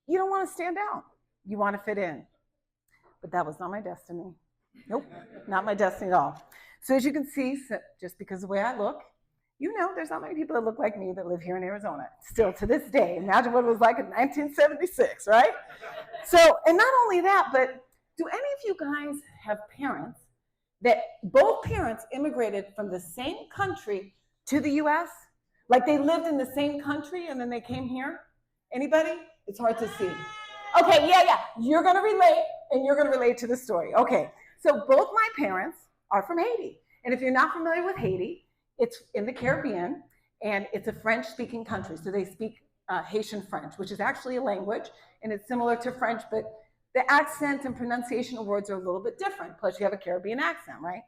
you don't want to stand out. You want to fit in. But that was not my destiny. Nope, not my destiny at all. So as you can see, just because of the way I look, there's not many people that look like me that live here in Arizona, still to this day. Imagine what it was like in 1976, right? So, and not only that, but do any of you guys have parents that both parents immigrated from the same country to the US? Like they lived in the same country and then they came here? Anybody? It's hard to see. Okay, yeah. You're going to relate, and you're going to relate to the story. Okay, so both my parents are from Haiti. And if you're not familiar with Haiti, it's in the Caribbean, and it's a French-speaking country. So they speak Haitian French, which is actually a language, and it's similar to French, but the accent and pronunciation of words are a little bit different. Plus, you have a Caribbean accent, right?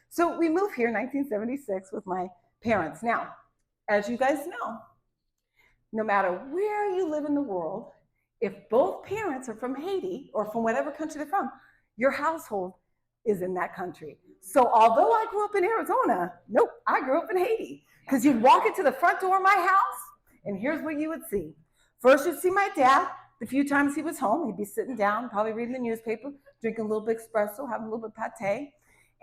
So we moved here in 1976 with my parents. Now, as you guys know, no matter where you live in the world, if both parents are from Haiti or from whatever country they're from, your household is in that country. So although I grew up in Arizona, nope, I grew up in Haiti. Because you'd walk into the front door of my house, and here's what you would see. First, you'd see my dad. The few times he was home, he'd be sitting down, probably reading the newspaper, drinking a little bit of espresso, having a little bit of pate.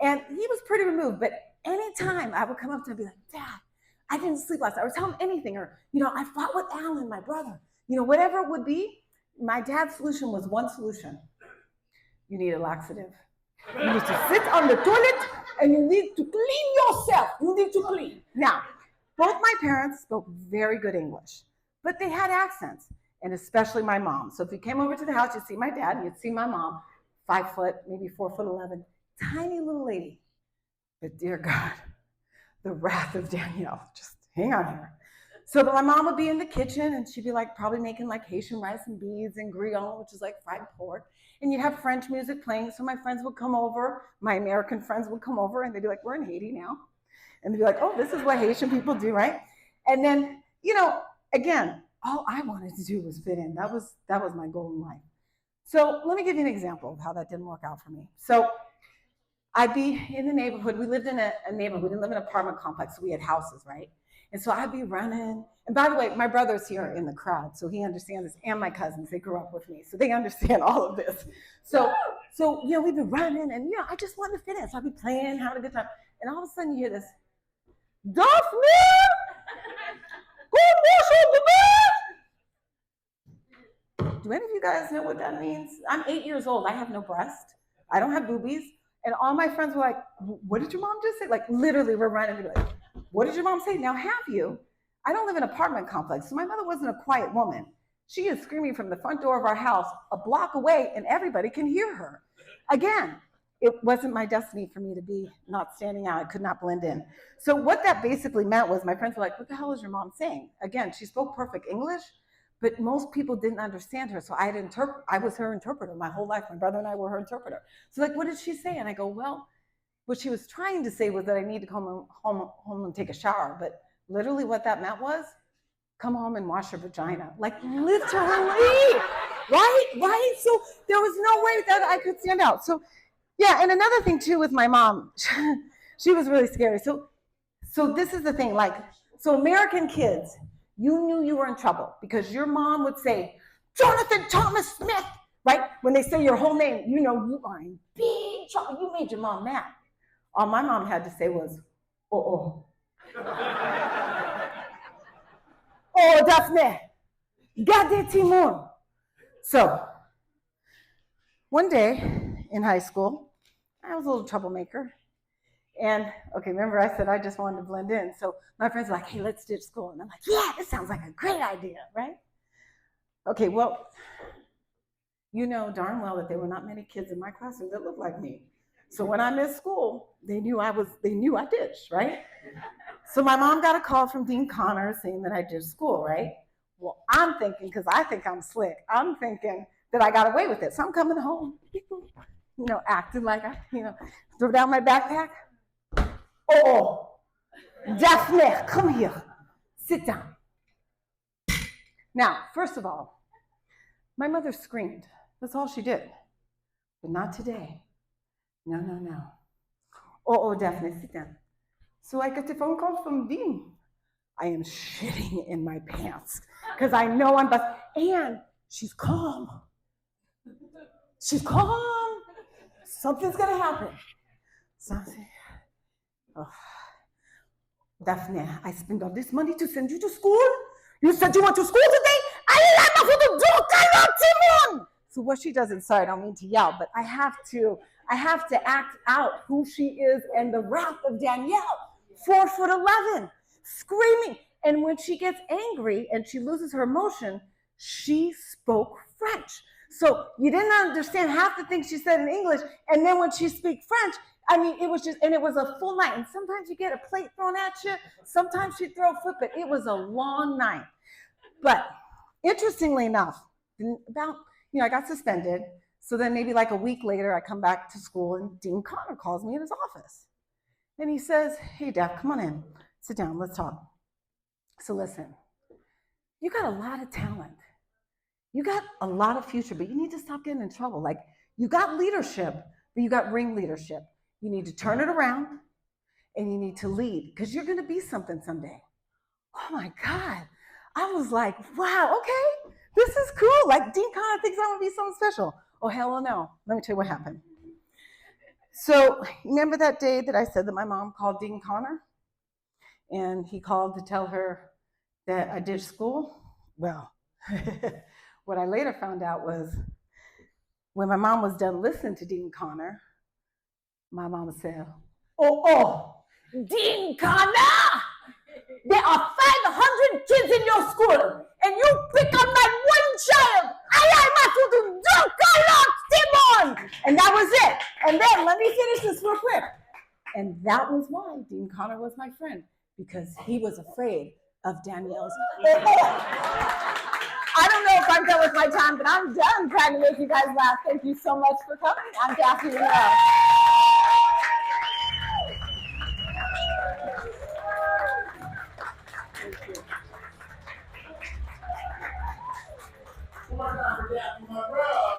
And he was pretty removed. But anytime I would come up to him and be like, Dad, I didn't sleep last night, or tell him anything, or, I fought with Alan, my brother, whatever it would be, my dad's solution was one solution. You need a laxative. You need to sit on the toilet and you need to clean yourself. You need to clean. Now, both my parents spoke very good English, but they had accents, and especially my mom. So if you came over to the house, you'd see my dad and you'd see my mom, 5 foot, maybe 4'11", tiny little lady. But dear God, the wrath of Danielle, just hang on here. So my mom would be in the kitchen and she'd be probably making Haitian rice and beans and grillon, which is like fried pork. And you'd have French music playing. So my friends would come over, my American friends would come over and they'd be like, we're in Haiti now. And they'd be like, oh, this is what Haitian people do, right? And then, again, all I wanted to do was fit in. That was my goal in life. So let me give you an example of how that didn't work out for me. So I'd be in the neighborhood. We lived in a neighborhood. We didn't live in an apartment complex, so we had houses, right? And so I'd be running. And by the way, my brother's here in the crowd, so he understands this. And my cousins, they grew up with me, so they understand all of this. So we'd be running, and, I just wanted to fit in. So I'd be playing, having a good time. And all of a sudden, you hear this, Daphne! Do any of you guys know what that means? I'm 8 years old. I have no breast. I don't have boobies. And all my friends were like, what did your mom just say? Literally, we're running. And be like, what did your mom say? Now, have you? I don't live in an apartment complex, so my mother wasn't a quiet woman. She is screaming from the front door of our house a block away, and everybody can hear her. Again, it wasn't my destiny for me to be not standing out. I could not blend in. So what that basically meant was my friends were like, what the hell is your mom saying? Again, she spoke perfect English, but most people didn't understand her. So I was her interpreter my whole life. My brother and I were her interpreter. So what did she say? And I go, well, what she was trying to say was that I need to come home and take a shower. But literally what that meant was, come home and wash your vagina. Literally, right? So there was no way that I could stand out. So yeah, and another thing too with my mom, she was really scary. So this is the thing, so American kids, you knew you were in trouble because your mom would say, Jonathan Thomas Smith, right? When they say your whole name, you are in big trouble. You made your mom mad. All my mom had to say was, oh. Oh, Daphne, gade Timon. So one day in high school, I was a little troublemaker. And okay, remember I said I just wanted to blend in. So my friends were like, hey, let's ditch school. And I'm like, yeah, this sounds like a great idea, right? Okay, well, you know darn well that there were not many kids in my classroom that looked like me. So when I missed school, they knew I ditched, right? So my mom got a call from Dean Connors saying that I ditched school, right? Well, I'm thinking, because I think I'm slick, I'm thinking that I got away with it. So I'm coming home, acting like I, throw down my backpack. Oh, Daphne, come here. Sit down. Now, first of all, my mother screamed. That's all she did. But not today. No. Oh, Daphne, sit down. So I get a phone call from Dean. I am shitting in my pants because I know I'm busted. And she's calm. She's calm. Something's going to happen. So I say, oh, Daphne, I spent all this money to send you to school. You said you went to school today? So what she does, and sorry, I don't mean to yell, but I have to act out who she is and the wrath of Danielle, 4'11", screaming. And when she gets angry and she loses her emotion, she spoke French. So you didn't understand half the things she said in English, and then when she speaks French, I mean, it was just, and it was a full night. And sometimes you get a plate thrown at you, sometimes she'd throw a foot, but it was a long night. But interestingly enough, about, I got suspended. So then maybe like a week later, I come back to school and Dean Connor calls me in his office. And he says, hey, Daph, come on in. Sit down, let's talk. So listen, you got a lot of talent. You got a lot of future, but you need to stop getting in trouble. Like, you got leadership, but you got ring leadership. You need to turn it around and you need to lead because you're going to be something someday. Oh my God. I was like, wow, okay, this is cool. Like, Dean Connor thinks I'm going to be something special. Oh, hell no. Let me tell you what happened. So remember that day that I said that my mom called Dean Connor? And he called to tell her that I ditched school? Well, what I later found out was when my mom was done listening to Dean Connor, my mom said, oh, Dean Connor! There are 500 kids in your school, and you pick on my one child. And that was it. And then, let me finish this real quick. And that was why Dean Connor was my friend, because he was afraid of Danielle's. I don't know if I'm done with my time, but I'm done trying to make you guys laugh. Thank you so much for coming. I'm Daphne Monroe. One more time for Daphne Monroe.